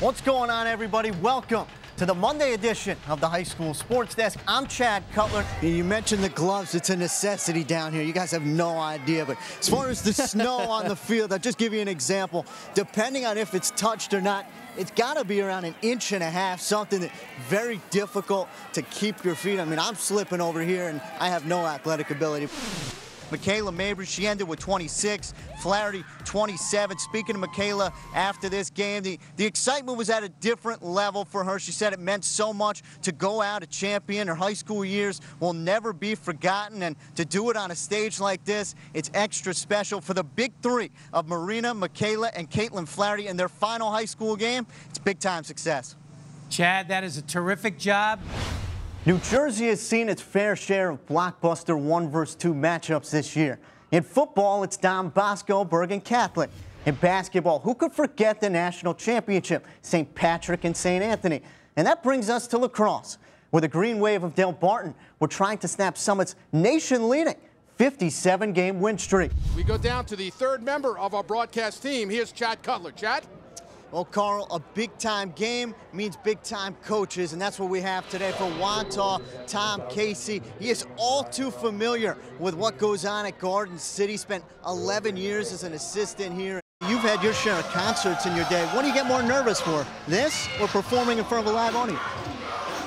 What's going on, everybody? Welcome to the Monday edition of the High School Sports Desk. I'm Chad Cutler. You mentioned the gloves. It's a necessity down here. You guys have no idea. But as far as the snow on the field, I'll just give you an example. Depending on if it's touched or not, it's got to be around 1.5 inches, something that's very difficult to keep your feet. I mean, I'm slipping over here, and I have no athletic ability. Michaela Mabry, she ended with 26. Flaherty, 27. Speaking of Michaela, after this game, the excitement was at a different level for her. She said it meant so much to go out a champion. Her high school years will never be forgotten, and to do it on a stage like this, it's extra special. For the big three of Marina, Michaela, and Caitlin Flaherty in their final high school game, it's big-time success. Chad, that is a terrific job. New Jersey has seen its fair share of blockbuster 1 versus 2 matchups this year. In football, it's Don Bosco, Bergen Catholic. In basketball, who could forget the national championship, St. Patrick and St. Anthony? And that brings us to lacrosse, where the Green Wave of Del Barton were trying to snap Summit's nation-leading 57-game win streak. We go down to the third member of our broadcast team. Here's Chad Cutler. Chad? Well, Carl, a big-time game means big-time coaches, and that's what we have today for Wantagh, Tom Casey. He is all too familiar with what goes on at Garden City. Spent 11 years as an assistant here. You've had your share of concerts in your day. What do you get more nervous for, this or performing in front of a live audience?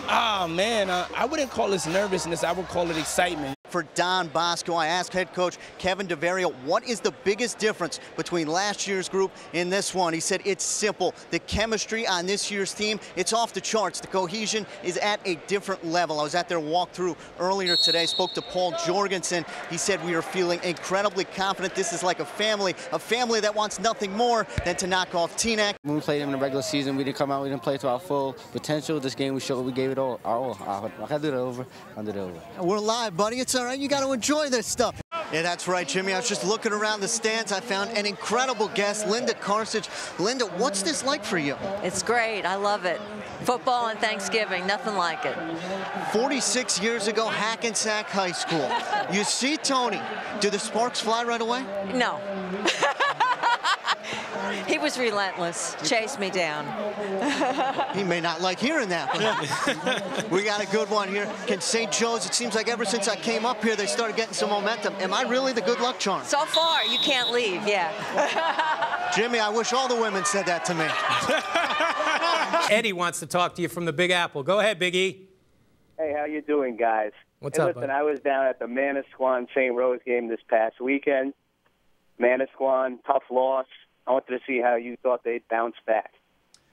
Oh, man, I wouldn't call this nervousness. I would call it excitement. For Don Bosco, I asked head coach Kevin DeVario, what is the biggest difference between last year's group and this one? He said it's simple. The chemistry on this year's team, it's off the charts. The cohesion is at a different level. I was at their walkthrough earlier today, spoke to Paul Jorgensen. He said we are feeling incredibly confident. This is like a family that wants nothing more than to knock off Teaneck. When we played them in the regular season, we didn't come out, we didn't play to our full potential. This game we showed we gave it all. I can do that over. I'll do that over. We're live, buddy. It's all right. You got to enjoy this stuff. Yeah, that's right, Jimmy. I was just looking around the stands. I found an incredible guest, Linda Karsich. Linda, what's this like for you? It's great. I love it. Football and Thanksgiving, nothing like it. 46 years ago, Hackensack High School. You see Tony. Do the sparks fly right away? No. He was relentless, chased me down. He may not like hearing that, but we got a good one here. Can St. Joe's, it seems like ever since I came up here, they started getting some momentum. Am I really the good luck charm? So far, you can't leave, yeah. Jimmy, I wish all the women said that to me. Eddie wants to talk to you from the Big Apple. Go ahead, Big E. Hey, how you doing, guys? What's hey, up, listen, buddy? I was down at the Manasquan St. Rose game this past weekend. Manasquan, tough loss. I wanted to see how you thought they'd bounce back.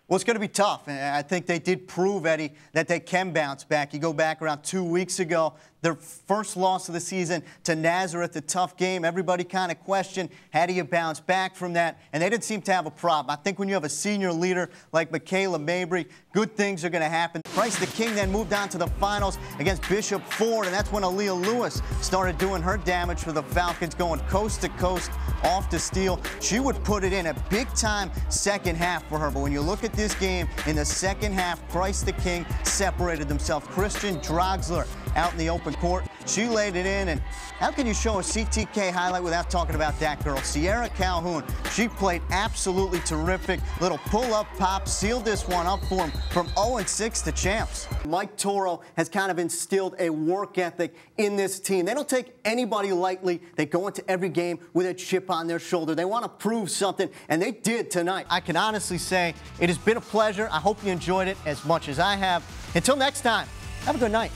Well, it's going to be tough, and I think they did prove, Eddie, that they can bounce back. You go back around 2 weeks ago, their first loss of the season to Nazareth, a tough game. Everybody kind of questioned, how do you bounce back from that? And they didn't seem to have a problem. I think when you have a senior leader like Michaela Mabry, good things are going to happen. Price the King then moved on to the finals against Bishop Ford, and that's when Aaliyah Lewis started doing her damage for the Falcons, going coast to coast, off to steal. She would put it in a big-time second half for her. But when you look at this game, in the second half, Price the King separated themselves. Christian Draxler out in the open court. She laid it in, and how can you show a CTK highlight without talking about that girl? Sierra Calhoun, she played absolutely terrific. Little pull-up pop, sealed this one up for him from 0-6 to champs. Mike Toro has kind of instilled a work ethic in this team. They don't take anybody lightly. They go into every game with a chip on their shoulder. They want to prove something, and they did tonight. I can honestly say it has been a pleasure. I hope you enjoyed it as much as I have. Until next time, have a good night.